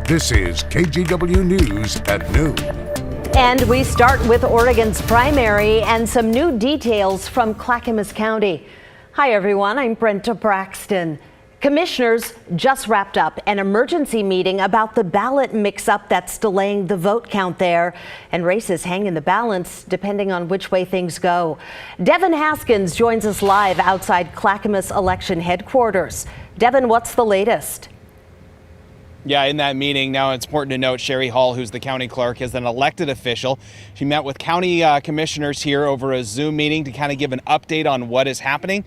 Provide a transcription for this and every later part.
This is KGW News at noon. And we start with Oregon's primary and some new details from Clackamas County. Hi, everyone. I'm Brenta Braxton. Commissioners just wrapped up an emergency meeting about the ballot mix-up that's delaying the vote count there, and races hang in the balance depending on which way things go. Devin Haskins joins us live outside Clackamas election headquarters. Devin, what's the latest? Yeah, in that meeting, now it's important to note Sherry Hall, who's the county clerk, is an elected official. She met with county commissioners here over a Zoom meeting to kind of give an update on what is happening.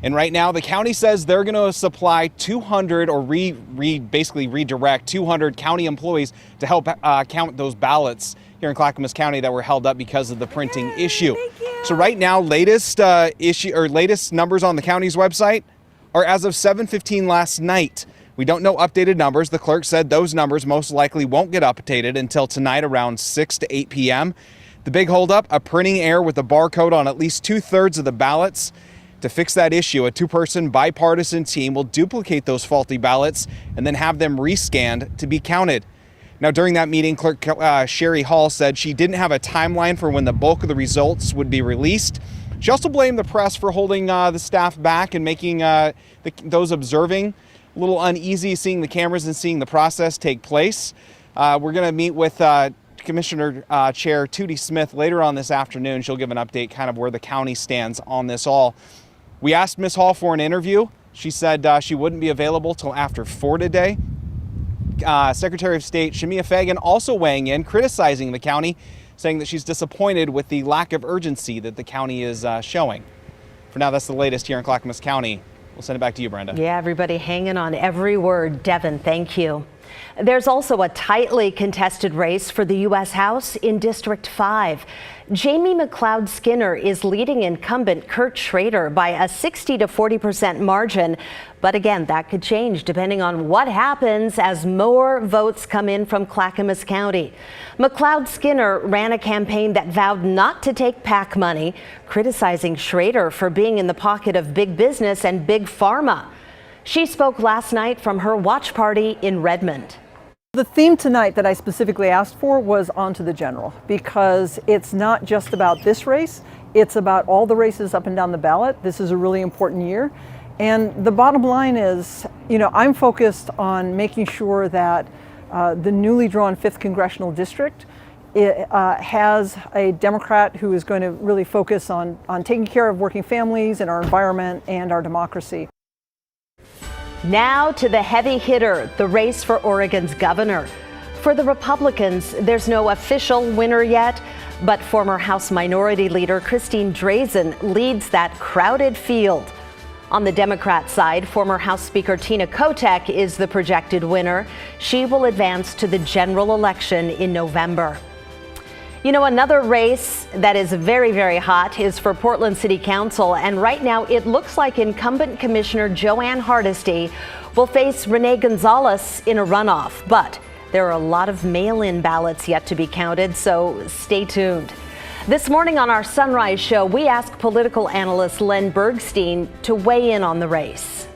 And right now, the county says they're going to supply 200 or basically redirect 200 county employees to help count those ballots here in Clackamas County that were held up because of the printing issue. So right now, latest numbers on the county's website are as of 7:15 last night. We don't know updated numbers. The clerk said those numbers most likely won't get updated until tonight around 6 to 8 p.m. The big holdup, a printing error with a barcode on at least 2/3 of the ballots. To fix that issue, a two-person bipartisan team will duplicate those faulty ballots and then have them rescanned to be counted. Now, during that meeting, Clerk Sherry Hall said she didn't have a timeline for when the bulk of the results would be released. She also blamed the press for holding the staff back and making those observing a little uneasy seeing the cameras and seeing the process take place. We're going to meet with Commissioner Chair Tootie Smith later on this afternoon. She'll give an update kind of where the county stands on this all. We asked Ms. Hall for an interview. She said she wouldn't be available till after 4 today. Secretary of State Shemia Fagan also weighing in, criticizing the county, saying that she's disappointed with the lack of urgency that the county is showing. For now, that's the latest here in Clackamas County. We'll send it back to you, Brenda. Yeah, everybody hanging on every word. Devin, thank you. There's also a tightly contested race for the U.S. House in District 5. Jamie Mccloud Skinner is leading incumbent Curt Schroeder by a 60 to 40% margin. But again, that could change depending on what happens as more votes come in from Clackamas County. Mccloud Skinner ran a campaign that vowed not to take PAC money, criticizing Schroeder for being in the pocket of big business and big pharma. She spoke last night from her watch party in Redmond. The theme tonight that I specifically asked for was onto the general, because it's not just about this race, it's about all the races up and down the ballot. This is a really important year. And the bottom line is, I'm focused on making sure that the newly drawn 5th Congressional District has a Democrat who is going to really focus on taking care of working families and our environment and our democracy. Now to the heavy hitter, the race for Oregon's governor. For the Republicans, there's no official winner yet, but former House Minority Leader Christine Drazen leads that crowded field. On the Democrat side, former House Speaker Tina Kotek is the projected winner. She will advance to the general election in November. Another race that is very, very hot is for Portland City Council, and right now it looks like incumbent Commissioner Joanne Hardesty will face Renee Gonzalez in a runoff, but there are a lot of mail-in ballots yet to be counted, so stay tuned. This morning on our Sunrise Show, we asked political analyst Len Bergstein to weigh in on the race.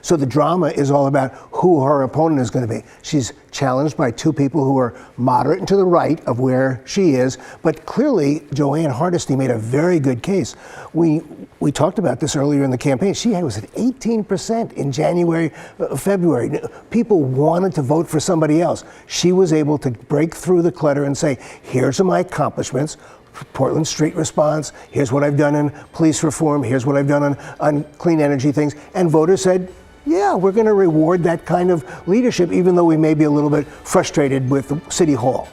So the drama is all about who her opponent is going to be. She's challenged by two people who are moderate and to the right of where she is, but clearly Joanne Hardesty made a very good case. We talked about this earlier in the campaign. She was at 18% in January, February. People wanted to vote for somebody else. She was able to break through the clutter and say, here's my accomplishments. Portland Street response, here's what I've done in police reform, here's what I've done on clean energy things. And voters said, yeah, we're going to reward that kind of leadership, even though we may be a little bit frustrated with City Hall.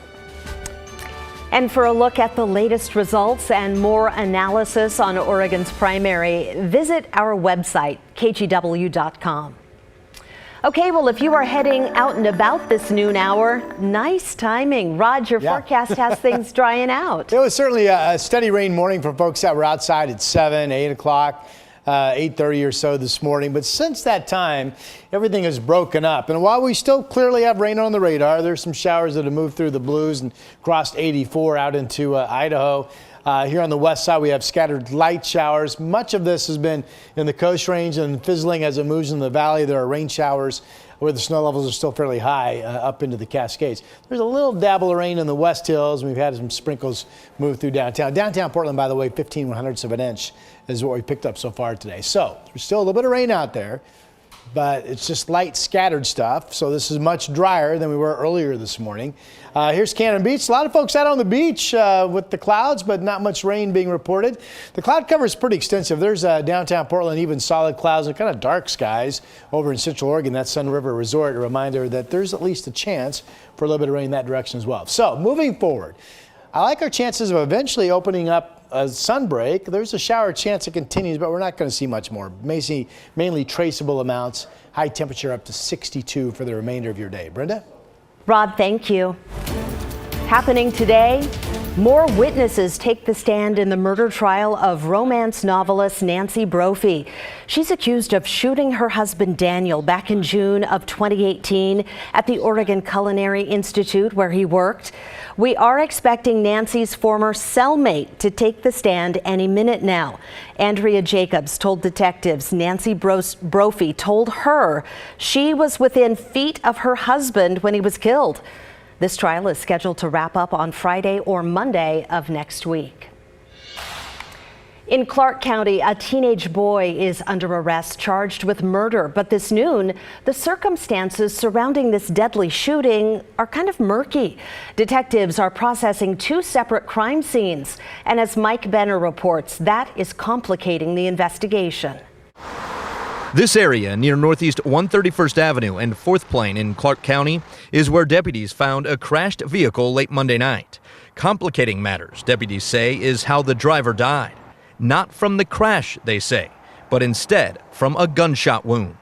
And for a look at the latest results and more analysis on Oregon's primary, visit our website, kgw.com. Okay, well, if you are heading out and about this noon hour, nice timing. Rod, your forecast has things drying out. It was certainly a steady rain morning for folks that were outside at 7, 8 o'clock. 8:30 or so this morning. But since that time, everything has broken up. And while we still clearly have rain on the radar, there's some showers that have moved through the Blues and crossed 84 out into Idaho. Here on the west side, we have scattered light showers. Much of this has been in the Coast Range and fizzling as it moves in the valley. There are rain showers where the snow levels are still fairly high up into the Cascades. There's a little dabble of rain in the West Hills, and we've had some sprinkles move through downtown. Downtown Portland, by the way, 15/100ths of an inch is what we picked up so far today. So there's still a little bit of rain out there, but it's just light scattered stuff. So this is much drier than we were earlier this morning. Here's Cannon Beach. A lot of folks out on the beach with the clouds, but not much rain being reported. The cloud cover is pretty extensive. There's downtown Portland, even solid clouds and kind of dark skies over in Central Oregon. That's Sun River Resort. A reminder that there's at least a chance for a little bit of rain in that direction as well. So moving forward, I like our chances of eventually opening up a sunbreak. There's a shower chance it continues, but we're not going to see much more. Mainly traceable amounts. High temperature up to 62 for the remainder of your day. Brenda? Rod, thank you. Happening today, more witnesses take the stand in the murder trial of romance novelist Nancy Brophy. She's accused of shooting her husband Daniel back in June of 2018 at the Oregon Culinary Institute where he worked. We are expecting Nancy's former cellmate to take the stand any minute now. Andrea Jacobs told detectives Nancy Brophy told her she was within feet of her husband when he was killed. This trial is scheduled to wrap up on Friday or Monday of next week. In Clark County, a teenage boy is under arrest charged with murder. But this noon, the circumstances surrounding this deadly shooting are kind of murky. Detectives are processing two separate crime scenes. And as Mike Benner reports, that is complicating the investigation. This area near Northeast 131st Avenue and 4th Plain in Clark County is where deputies found a crashed vehicle late Monday night. Complicating matters, deputies say, is how the driver died. Not from the crash, they say, but instead from a gunshot wound.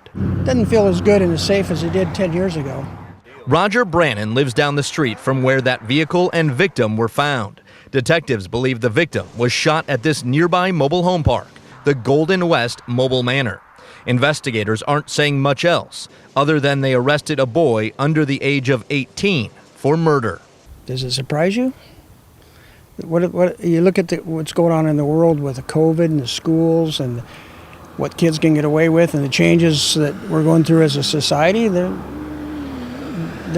Doesn't feel as good and as safe as it did 10 years ago. Roger Brannon lives down the street from where that vehicle and victim were found. Detectives believe the victim was shot at this nearby mobile home park, the Golden West Mobile Manor. Investigators aren't saying much else, other than they arrested a boy under the age of 18 for murder. Does it surprise you? What you look at what's going on in the world with the COVID and the schools and what kids can get away with and the changes that we're going through as a society, their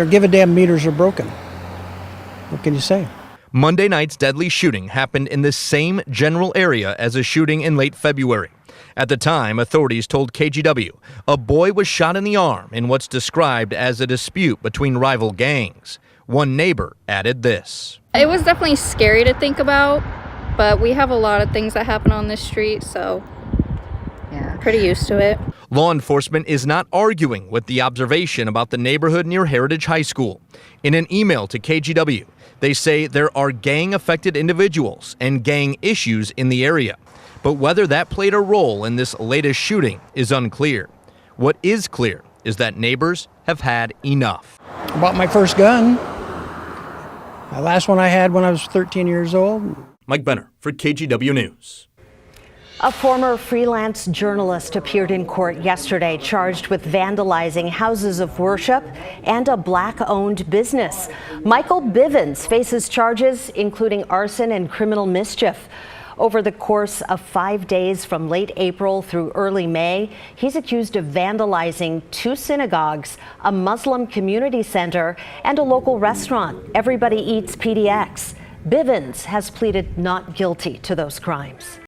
give-a-damn meters are broken. What can you say? Monday night's deadly shooting happened in the same general area as a shooting in late February. At the time, authorities told KGW a boy was shot in the arm in what's described as a dispute between rival gangs. One neighbor added this. It was definitely scary to think about, but we have a lot of things that happen on this street, so yeah, pretty used to it. Law enforcement is not arguing with the observation about the neighborhood near Heritage High School. In an email to KGW, they say there are gang-affected individuals and gang issues in the area. But whether that played a role in this latest shooting is unclear. What is clear is that neighbors have had enough. I bought my first gun. The last one I had when I was 13 years old. Mike Benner for KGW News. A former freelance journalist appeared in court yesterday charged with vandalizing houses of worship and a black-owned business. Michael Bivens faces charges including arson and criminal mischief. Over the course of 5 days from late April through early May, he's accused of vandalizing two synagogues, a Muslim community center, and a local restaurant, Everybody Eats PDX. Bivens has pleaded not guilty to those crimes.